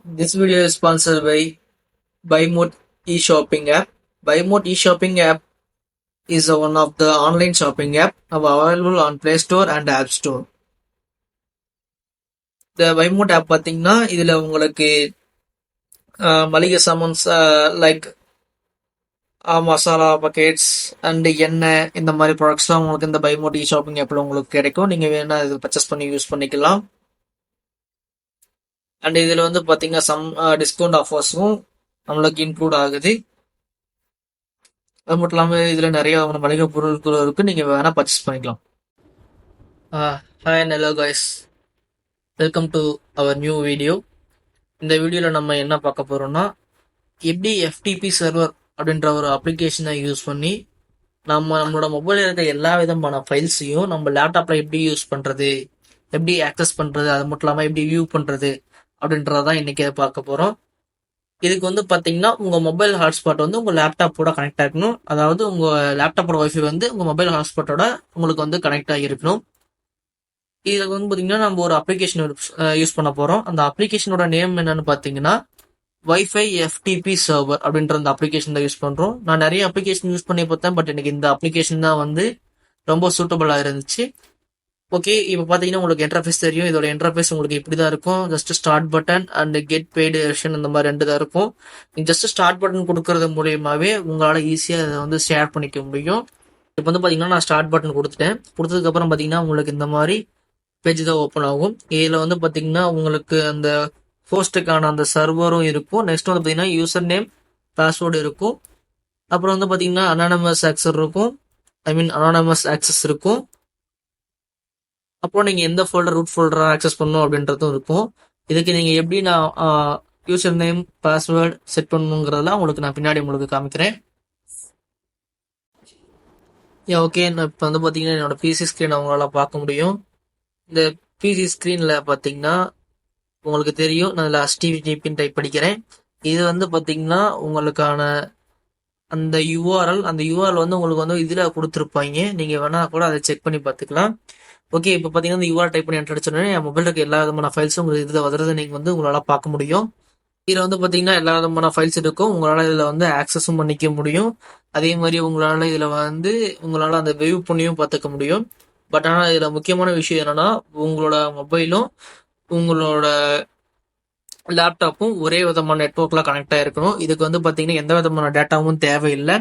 This video is sponsored by BuyMode e-shopping app. BuyMode e-shopping app is one of the online shopping app available on Play Store and App Store. இந்த BuyMode app பார்த்தீங்கன்னா இதுல உங்களுக்கு மளிகை சாமான்ஸ் like masala buckets and எண்ணெய் இந்த மாதிரி ப்ராடக்ட்ஸ்லாம் உங்களுக்கு இந்த BuyMode e-shopping ஆப்ல உங்களுக்கு கிடைக்கும். நீங்க வேணா இது பர்ச்சேஸ் பண்ணி யூஸ் பண்ணிக்கலாம். அண்ட் இதுல வந்து பாத்தீங்கன்னா சம் டிஸ்கவுண்ட் ஆஃபர்ஸும் நம்மளுக்கு இன்க்ளூட் ஆகுது. அது மட்டும் இல்லாமல் இதுல நிறைய மளிகை பொருட்கள் இருக்கு, நீங்க வேணா பர்ச்சேஸ் பண்ணிக்கலாம். Hi and hello guys, welcome to our new video. இந்த வீடியோவில் நம்ம என்ன பார்க்க போறோம்னா, எப்படி FTP சர்வர் அப்படின்ற ஒரு அப்ளிகேஷனை யூஸ் பண்ணி நம்மளோட மொபைலில் இருக்க எல்லா விதமான ஃபைல்ஸையும் நம்ம லேப்டாப்ல எப்படி யூஸ் பண்றது, எப்படி ஆக்சஸ் பண்றது, அது மட்டும் இல்லாமல் எப்படி வியூ பண்றது அப்படின்றதான் இன்னைக்கு பார்க்க போறோம். இதுக்கு வந்து பாத்தீங்கன்னா உங்க மொபைல் ஹாட்ஸ்பாட் வந்து உங்க லேப்டாப்போட கனெக்ட் ஆகிருக்கணும். அதாவது உங்க லேப்டாப்போட வைஃபை வந்து உங்க மொபைல் ஹாட்ஸ்பாட்டோட உங்களுக்கு வந்து கனெக்ட் ஆகிருக்கணும். இதுல வந்து பாத்தீங்கன்னா நம்ம ஒரு அப்ளிகேஷன் யூஸ் பண்ண போறோம். அந்த அப்ளிகேஷனோட நேம் என்னன்னு பாத்தீங்கன்னா வைஃபை FTP சர்வர் அப்படின்ற அந்த அப்ளிகேஷன் தான் யூஸ் பண்றோம். நான் நிறைய அப்ளிகேஷன் யூஸ் பண்ணி பார்த்தேன், பட் எனக்கு இந்த அப்ளிகேஷன் தான் வந்து ரொம்ப சூட்டபிளா இருந்துச்சு. ஓகே, இப்போ பார்த்தீங்கன்னா உங்களுக்கு இன்டர்ஃபேஸ் தெரியும். இதோட இன்டர்ஃபேஸ் உங்களுக்கு இப்படி தான் இருக்கும். Just start button and get paid version அந்த மாதிரி ரெண்டு தான் இருக்கும். நீங்கள் ஜஸ்ட் ஸ்டார்ட் பட்டன் கொடுக்கறது மூலியமாகவே உங்களால் ஈஸியாக அதை வந்து ஷேர் பண்ணிக்க முடியும். இப்போ வந்து பார்த்தீங்கன்னா நான் ஸ்டார்ட் பட்டன் கொடுத்துட்டேன். கொடுத்ததுக்கப்புறம் பார்த்தீங்கன்னா உங்களுக்கு இந்த மாதிரி பேஜ் தான் ஓப்பன் ஆகும். இதில் வந்து பார்த்தீங்கன்னா உங்களுக்கு அந்த ஹோஸ்ட்டுக்கான அந்த சர்வரும் இருக்கும். நெக்ஸ்ட் வந்து பார்த்தீங்கன்னா யூசர் நேம் பாஸ்வேர்டு இருக்கும். அப்புறம் வந்து பார்த்தீங்கன்னா அனானமஸ் ஆக்சஸ் இருக்கும். அனானமஸ் ஆக்சஸ் இருக்கும். அப்புறம் நீங்கள் எந்த ஃபோல்டர் ரூட் ஃபோல்டரை ஆக்சஸ் பண்ணணும் அப்படின்றதும் இருக்கும். இதுக்கு நீங்கள் எப்படி நான் யூசர் நேம் பாஸ்வேர்டு செட் பண்ணணுங்கிறதெல்லாம் உங்களுக்கு நான் பின்னாடி உங்களுக்கு காமிக்கிறேன். ஓகே, நான் இப்போ வந்து பார்த்தீங்கன்னா என்னோட பிசி ஸ்க்ரீன் உங்களால் பார்க்க முடியும். இந்த பிசி ஸ்க்ரீனில் பார்த்தீங்கன்னா உங்களுக்கு தெரியும், நான் இதில் HTTPன்னு டைப் படிக்கிறேன். இது வந்து பார்த்தீங்கன்னா உங்களுக்கான அந்த யூஆர்எல் வந்து உங்களுக்கு வந்து இதில் கொடுத்துருப்பாங்க. நீங்கள் வேணா கூட அதை செக் பண்ணி பார்த்துக்கலாம். ஓகே, இப்போ பார்த்தீங்கன்னா இந்த யூஆர் டைப் பண்ணி என்டர் அடிச்சோடனே என் மொபைல் இருக்க எல்லா விதமான ஃபைல்ஸும் உங்களுக்கு இதில் வருது நீங்கள் வந்து உங்களால் பார்க்க முடியும். இதில் வந்து பார்த்தீங்கன்னா எல்லா விதமான ஃபைல்ஸ் இருக்கும். உங்களால் இதில் வந்து ஆக்சஸும் பண்ணிக்க முடியும். அதே மாதிரி உங்களால் இதில் வந்து உங்களால் அந்த வியூ பண்ணியும் பார்த்துக்க முடியும். பட் ஆனால் இதில் முக்கியமான விஷயம் என்னன்னா, உங்களோட மொபைலும் உங்களோட லேப்டாப்பும் ஒரே விதமான நெட்ஒர்க்ல கனெக்ட் ஆயிருக்கணும். இதுக்கு வந்து பாத்தீங்கன்னா எந்த விதமான டேட்டாவும் தேவையில்லை.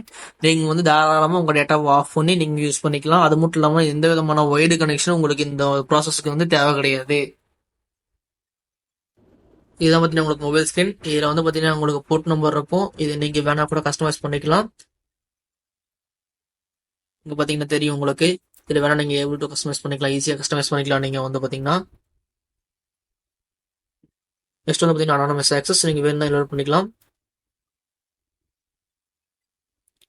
நீங்க வந்து தாராளமா உங்க டேட்டாவை ஆஃப் பண்ணி நீங்க யூஸ் பண்ணிக்கலாம். அது மட்டும் இல்லாம எந்த விதமான ஒய்டு கனெக்ஷனும் உங்களுக்கு இந்த ப்ராசஸ்க்கு வந்து தேவை கிடையாது. இதான் பாத்தீங்கன்னா உங்களுக்கு மொபைல் ஸ்கிரீன். இதுல வந்து பாத்தீங்கன்னா உங்களுக்கு போர்ட் நம்பர் இருக்கும். இது நீங்க வேணா கூட கஸ்டமைஸ் பண்ணிக்கலாம். இங்க பாத்தீங்கன்னா தெரியும் உங்களுக்கு. இதுல வேணா நீங்க ஏபிள் டு கஸ்டமைஸ் பண்ணிக்கலாம், ஈஸியா கஸ்டமைஸ் பண்ணிக்கலாம். நீங்க வந்து பாத்தீங்கன்னா நெக்ஸ்ட் வந்து பார்த்தீங்கன்னா அனானமஸ் ஆக்சஸ் நீங்கள் வேணும்னா என்ரோல் பண்ணிக்கலாம்.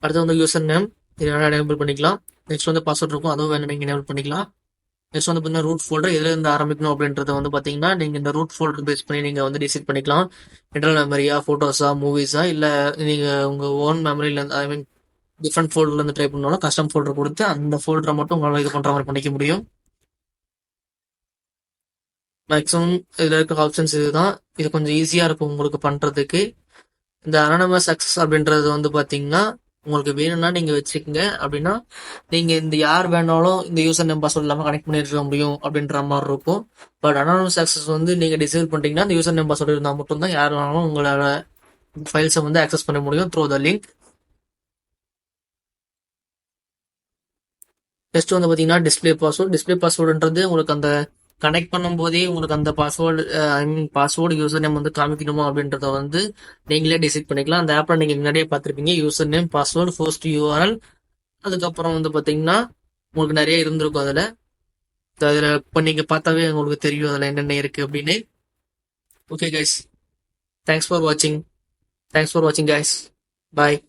அடுத்து வந்து யூசர் நேம் இது வேணா எனேபிள் பண்ணிக்கலாம். நெக்ஸ்ட் வந்து பாஸ்வேர்ட் இருக்கும், அதுவும் வேணும் நீங்கள் எனேபிள் பண்ணிக்கலாம். நெக்ஸ்ட் வந்து பார்த்தீங்கன்னா ரூட் ஃபோல்டர் எதுல இருந்து ஆரம்பிக்கணும் அப்படின்றத வந்து பார்த்தீங்கன்னா நீங்கள் இந்த ரூட் ஃபோல்டர் பேஸ் பண்ணி நீங்கள் வந்து டிசைட் பண்ணிக்கலாம். இன்டர்னல் மெமரியா, ஃபோட்டோஸா, மூவிஸா, இல்லை நீங்கள் உங்கள் ஓன் மெமரியிலேருந்து டிஃப்ரெண்ட் ஃபோல்டர்லேருந்து ட்ரை பண்ணாலும் கஸ்டம் ஃபோல்டர் கொடுத்து அந்த ஃபோல்டரை மட்டும் உங்களால் இது பண்ணுற மாதிரி பண்ணிக்க முடியும். மேக்ஸிமம் இதில் இருக்க ஆப்ஷன்ஸ் இதுதான். இது கொஞ்சம் ஈஸியாக இருக்கும் உங்களுக்கு பண்ணுறதுக்கு. இந்த அனானமஸ் ஆக்சஸ் அப்படின்றது வந்து பார்த்தீங்கன்னா உங்களுக்கு வேணும்னா நீங்கள் வச்சுக்கோங்க. அப்படின்னா நீங்கள் இந்த யார் வேணாலும் இந்த யூசர் நேம் பாஸ்வேர்ட் இல்லாமல் கனெக்ட் பண்ணிருக்க முடியும் அப்படின்ற மாதிரி இருக்கும். பட் அனானமஸ் ஆக்சஸ் வந்து நீங்கள் டிசேபிள் பண்ணிட்டீங்கன்னா இந்த யூசர் நேம் பாஸ்வேர்டு இருந்தால் மட்டும்தான் யார் வேணாலும் உங்களோட ஃபைல்ஸை வந்து ஆக்சஸ் பண்ண முடியும் த்ரூ த லிங்க். நெக்ஸ்ட் வந்து பார்த்தீங்கன்னா டிஸ்பிளே பாஸ்வேர்டுன்றது உங்களுக்கு அந்த கனெக்ட் பண்ணும்போதே உங்களுக்கு அந்த பாஸ்வேர்டு பாஸ்வேர்டு யூசர் நேம் வந்து காமிக்கணுமா அப்படின்றத வந்து நீங்களே டிசைட் பண்ணிக்கலாம். அந்த ஆப்ல நீங்க முன்னாடியே பார்த்துருப்பீங்க, user name, password, first URL, அதுக்கப்புறம் வந்து பார்த்தீங்கன்னா உங்களுக்கு நிறைய இருந்திருக்கும் அதில் இப்போ நீங்கள் பார்த்தாவே உங்களுக்கு தெரியும் அதில் என்னென்ன இருக்கு அப்படின்னு. ஓகே கைஸ், தேங்க்ஸ் ஃபார் வாட்சிங் கைஸ், பாய்.